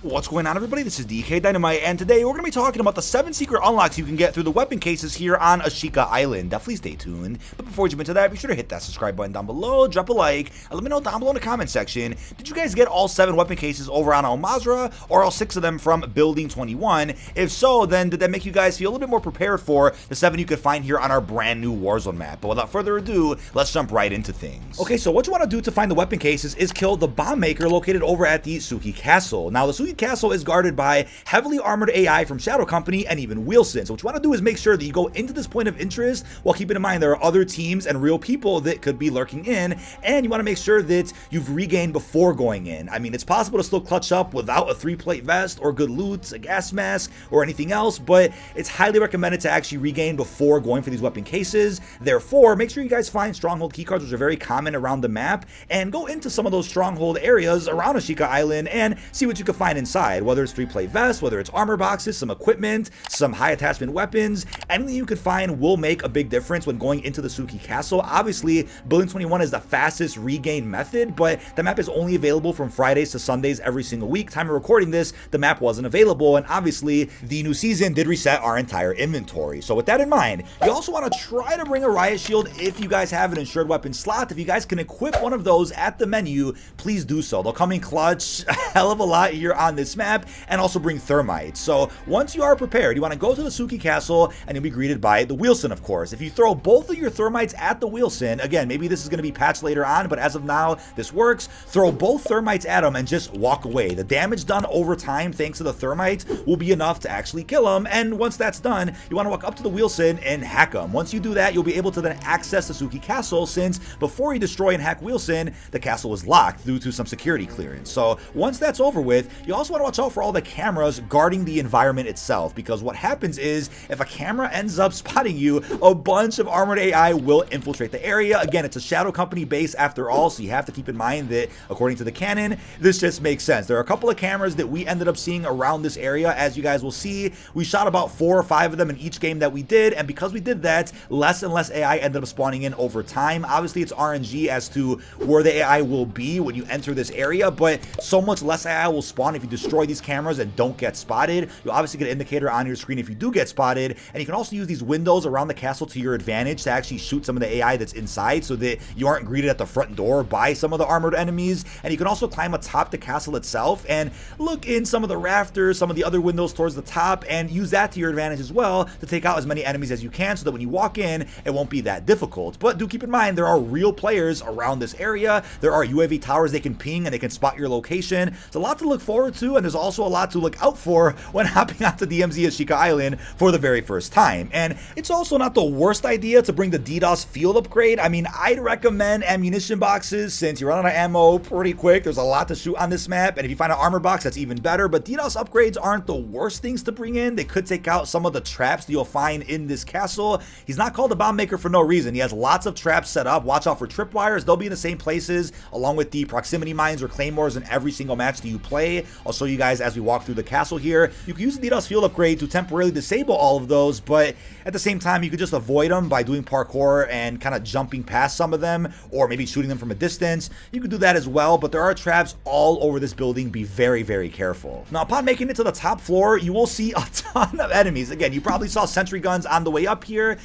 What's going on, everybody? This is dkdynamite, and today we're going to be talking about the 7 secret unlocks you can get through the weapon cases here on Ashika Island. Definitely stay tuned. But before we jump into that, be sure to hit that subscribe button down below, drop a like, and let me know down below in the comment section, did you guys get all 7 weapon cases over on Al Mazrah, or all 6 of them from Building 21? If so, then did that make you guys feel a little bit more prepared for the 7 you could find here on our brand new WarZone map? But without further ado, let's jump right into things. Okay, so what you want to do to find the weapon cases is kill the Bombmaker located over at the Suki Castle. Now, the Suki Castle is guarded by heavily armored AI from Shadow Company and even Wheelson. So what you want to do is make sure that you go into this point of interest while keeping in mind there are other teams and real people that could be lurking in, and you want to make sure that you've regained before going in. I mean, it's possible to still clutch up without a 3-plate vest or good loot, a gas mask, or anything else, but it's highly recommended to actually regain before going for these weapon cases. Therefore, make sure you guys find stronghold keycards, which are very common around the map, and go into some of those stronghold areas around Ashika Island and see what you can find inside, whether it's 3-plate vests, whether it's armor boxes, some equipment, some high attachment weapons. Anything you can find will make a big difference when going into the Suki Castle. Obviously, Building 21 is the fastest regain method, but the map is only available from Fridays to Sundays every single week. Time of recording this, the map wasn't available, and obviously the new season did reset our entire inventory. So with that in mind, you also want to try to bring a riot shield if you guys have an insured weapon slot. If you guys can equip one of those at the menu, please do so. They'll come in clutch a hell of a lot here on this map, and also bring thermite. So once you are prepared, you want to go to the Suki Castle, and you'll be greeted by the Wheelson, of course. If you throw both of your thermites at the Wheelson, again, maybe this is going to be patched later on, but as of now, this works. Throw both thermites at him and just walk away. The damage done over time, thanks to the thermite, will be enough to actually kill him. And once that's done, you want to walk up to the Wheelson and hack him. Once you do that, you'll be able to then access the Suki Castle, since before you destroy and hack Wheelson, the castle was locked due to some security clearance. So once that's over with, you also want to watch out for all the cameras guarding the environment itself, because what happens is if a camera ends up spotting you, a bunch of armored AI will infiltrate the area. Again, it's a Shadow Company base after all, so you have to keep in mind that according to the canon, this just makes sense. There are a couple of cameras that we ended up seeing around this area. As you guys will see, we shot about 4 or 5 of them in each game that we did, and because we did that, less and less AI ended up spawning in over time. Obviously, it's RNG as to where the AI will be when you enter this area, but so much less AI will spawn if you destroy these cameras and don't get spotted. You'll obviously get an indicator on your screen if you do get spotted, and you can also use these windows around the castle to your advantage to actually shoot some of the AI that's inside, so that you aren't greeted at the front door by some of the armored enemies. And you can also climb atop the castle itself and look in some of the rafters, some of the other windows towards the top, and use that to your advantage as well to take out as many enemies as you can, so that when you walk in, it won't be that difficult. But do keep in mind, there are real players around this area. There are UAV towers they can ping, and they can spot your location. It's a lot to look forward to, and there's also a lot to look out for when hopping onto DMZ Ashika Island for the very first time. And it's also not the worst idea to bring the DDoS field upgrade. I mean, I'd recommend ammunition boxes, since you run out of ammo pretty quick. There's a lot to shoot on this map, and if you find an armor box, that's even better. But DDoS upgrades aren't the worst things to bring in. They could take out some of the traps that you'll find in this castle. He's not called a Bombmaker for no reason. He has lots of traps set up. Watch out for tripwires. They'll be in the same places, along with the proximity mines or claymores in every single match that you play. I'll show you guys as we walk through the castle here. You can use the DDoS field upgrade to temporarily disable all of those, but at the same time, you could just avoid them by doing parkour and kind of jumping past some of them, or maybe shooting them from a distance. You could do that as well, but there are traps all over this building. Be very, very careful. Now, upon making it to the top floor, you will see a ton of enemies. Again, you probably saw sentry guns on the way up here.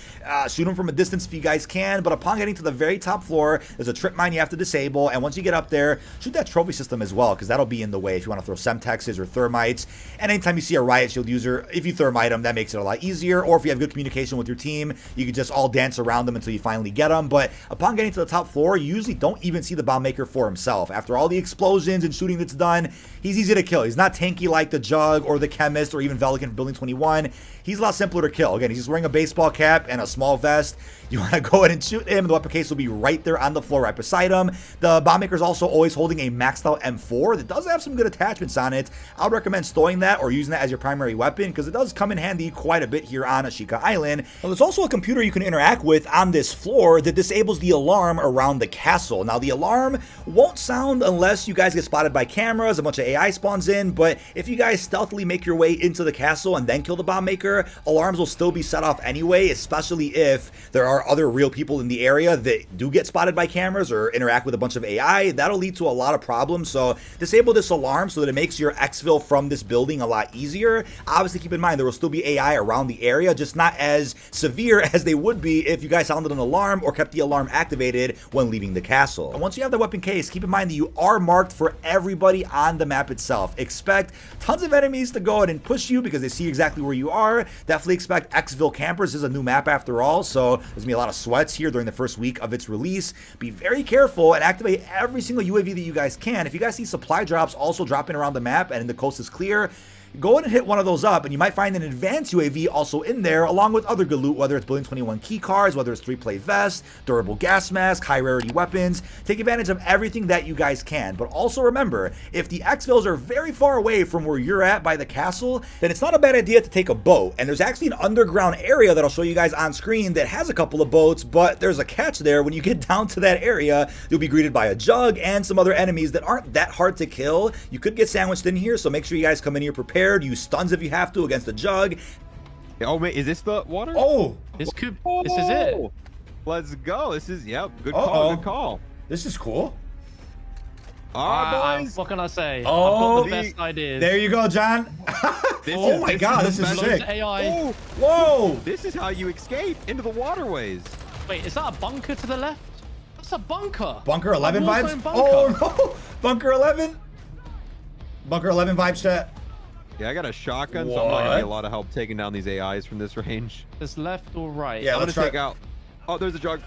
Shoot them from a distance if you guys can, but upon getting to the very top floor, there's a trip mine you have to disable, and once you get up there, shoot that trophy system as well, because that'll be in the way if you want to throw semtexes or thermites. And anytime you see a riot shield user, if you thermite them, that makes it a lot easier. Or if you have good communication with your team, you can just all dance around them until you finally get them. But upon getting to the top floor, you usually don't even see the Bombmaker for himself. After all the explosions and shooting that's done, he's easy to kill. He's not tanky like the Jug or the Chemist or even Velikan from Building 21. He's a lot simpler to kill. Again, he's just wearing a baseball cap and a small vest. You want to go ahead and shoot him. The weapon case will be right there on the floor right beside him. The Bombmaker is also always holding a maxed out M4 that does have some good attachments on it. I would recommend stowing that or using that as your primary weapon, because it does come in handy quite a bit here on Ashika Island. Now, there's also a computer you can interact with on this floor that disables the alarm around the castle. Now, the alarm won't sound unless you guys get spotted by cameras, a bunch of AI spawns in, but if you guys stealthily make your way into the castle and then kill the Bombmaker, alarms will still be set off anyway, especially if there are are other real people in the area that do get spotted by cameras or interact with a bunch of AI, that'll lead to a lot of problems. So disable this alarm so that it makes your exfil from this building a lot easier. Obviously, keep in mind there will still be AI around the area, just not as severe as they would be if you guys sounded an alarm or kept the alarm activated when leaving the castle. And once you have the weapon case, keep in mind that you are marked for everybody on the map itself. Expect tons of enemies to go ahead and push you because they see exactly where you are. Definitely expect Exfil campers. This is a new map after all, so there's gonna be a lot of sweats here during the first week of its release. Be very careful and activate every single UAV that you guys can. If you guys see supply drops also dropping around the map and the coast is clear, go ahead and hit one of those up, and you might find an advanced UAV also in there, along with other good loot, whether it's Building 21 key cards, whether it's 3-play vests, durable gas mask, high rarity weapons. Take advantage of everything that you guys can. But also remember, if the exfils are very far away from where you're at by the castle, then it's not a bad idea to take a boat. And there's actually an underground area that I'll show you guys on screen that has a couple of boats, but there's a catch there. When you get down to that area, you'll be greeted by a jug and some other enemies that aren't that hard to kill. You could get sandwiched in here, so make sure you guys come in here prepared. Use stuns if you have to against the jug. Oh, mate, is this the water? Oh, this is it. Let's go. This is, yep, good call, good call. This is cool. All right, boys. What can I say? Oh, I've got the best ideas. There you go, John. Oh my god, this is sick. AI. Oh, whoa. This is how you escape into the waterways. Wait, is that a bunker to the left? That's a bunker. Bunker 11 vibes? Bunker. Oh no. Bunker 11? Bunker 11 vibes, chat. Yeah, I got a shotgun, so I'm not gonna get a lot of help taking down these AIs from this range. Is left or right? Yeah, I'm let's gonna try. take out. Oh, there's a jug.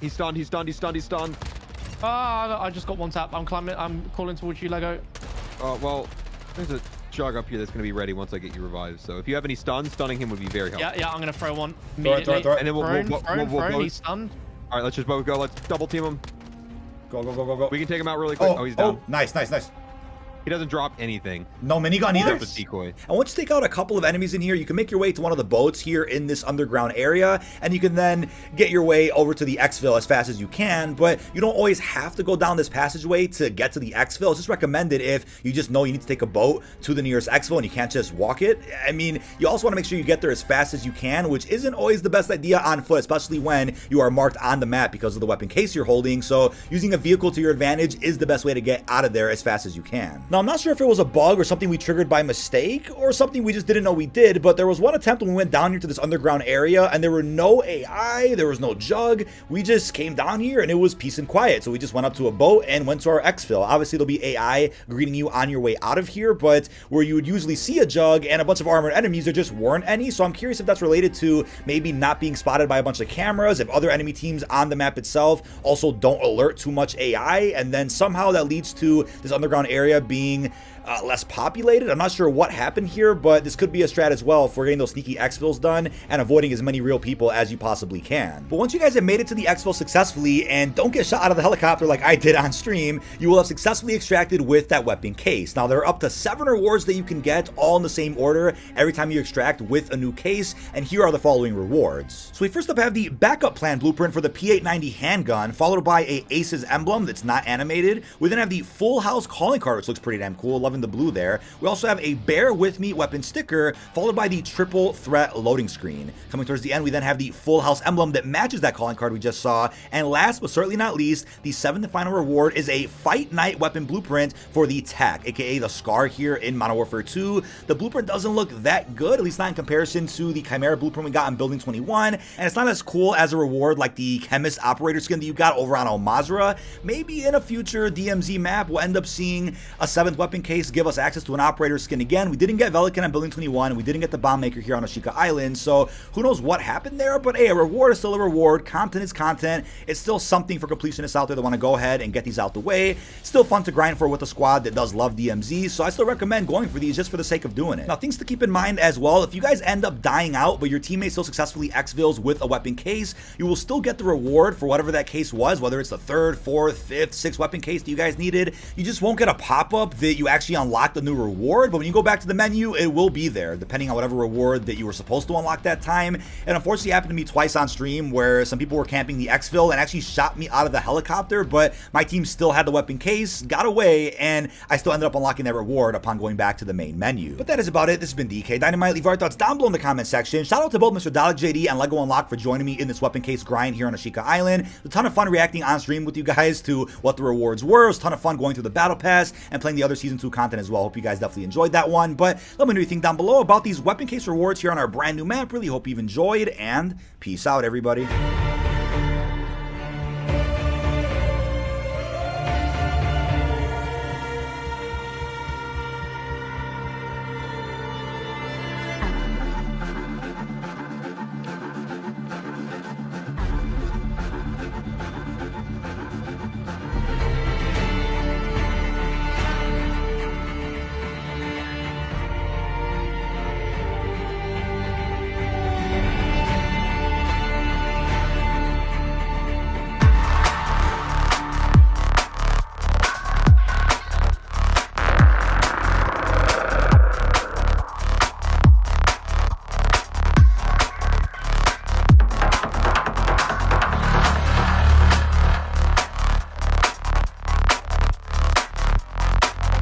He's stunned. He's stunned. He's stunned. He's stunned. Ah, I just got one tap. I'm climbing. I'm calling towards you, Lego. Oh well, there's a jug up here that's gonna be ready once I get you revived. So if you have any stuns, stunning him would be very helpful. Yeah, I'm gonna throw one Throw it, immediately. And then we'll He's stunned. All right, let's just both go. Let's double team him. Go. We can take him out really quick. Oh, he's down. Nice. He doesn't drop anything. No minigun either. Except a decoy. And once you take out a couple of enemies in here, you can make your way to one of the boats here in this underground area, and you can then get your way over to the exfil as fast as you can. But you don't always have to go down this passageway to get to the exfil. It's just recommended if you just know you need to take a boat to the nearest exfil and you can't just walk it. I mean, you also want to make sure you get there as fast as you can, which isn't always the best idea on foot, especially when you are marked on the map because of the weapon case you're holding. So using a vehicle to your advantage is the best way to get out of there as fast as you can. Now, I'm not sure if it was a bug or something we triggered by mistake or something we just didn't know we did, but there was one attempt when we went down here to this underground area and there were no AI, there was no jug. We just came down here and it was peace and quiet. So we just went up to a boat and went to our exfil. Obviously there'll be AI greeting you on your way out of here, but where you would usually see a jug and a bunch of armored enemies, there just weren't any. So I'm curious if that's related to maybe not being spotted by a bunch of cameras, if other enemy teams on the map itself also don't alert too much AI, and then somehow that leads to this underground area being less populated. I'm not sure what happened here, but this could be a strat as well for getting those sneaky exfils done and avoiding as many real people as you possibly can. But once you guys have made it to the exfil successfully and don't get shot out of the helicopter like I did on stream, you will have successfully extracted with that weapon case. Now there are up to 7 rewards that you can get all in the same order every time you extract with a new case, and here are the following rewards. So we first up have the backup plan blueprint for the P890 handgun, followed by a Aces emblem that's not animated. We then have the full house calling card, which looks pretty damn cool. Loving the blue there. We also have a bear with me weapon sticker, followed by the triple threat loading screen. Coming towards the end, we then have the full house emblem that matches that calling card we just saw. And last but certainly not least, the 7th and final reward is a Fight Night weapon blueprint for the tech, aka the Scar here in Modern Warfare 2. The blueprint doesn't look that good, at least not in comparison to the Chimera blueprint we got in Building 21, and it's not as cool as a reward like the Chemist Operator skin that you got over on Al Mazrah. Maybe in a future DMZ map, we'll end up seeing a 7th weapon case give us access to an operator skin again. We didn't get Velikan on Building 21, we didn't get the Bombmaker here on Ashika Island, so who knows what happened there, but hey, a reward is still a reward, content is content, it's still something for completionists out there that want to go ahead and get these out the way. Still fun to grind for with a squad that does love DMZ, so I still recommend going for these just for the sake of doing it. Now, things to keep in mind as well, if you guys end up dying out, but your teammates still successfully exfils with a weapon case, you will still get the reward for whatever that case was, whether it's the 3rd, 4th, 5th, 6th weapon case that you guys needed. You just won't get a pop-up that you actually actually unlocked a new reward, but when you go back to the menu, it will be there, depending on whatever reward that you were supposed to unlock that time. And unfortunately, it happened to me twice on stream where some people were camping the Exfil and actually shot me out of the helicopter, but my team still had the weapon case, got away, and I still ended up unlocking that reward upon going back to the main menu. But that is about it. This has been dkdynamite. Leave your thoughts down below in the comment section. Shout out to both Mr. Dalek JD and Lego Unlock for joining me in this weapon case grind here on Ashika Island. It's a ton of fun reacting on stream with you guys to what the rewards were. It was a ton of fun going through the battle pass and playing the other season 2 content as well. Hope you guys definitely enjoyed that one. But let me know what you think down below about these weapon case rewards here on our brand new map. Really hope you've enjoyed, and peace out, everybody.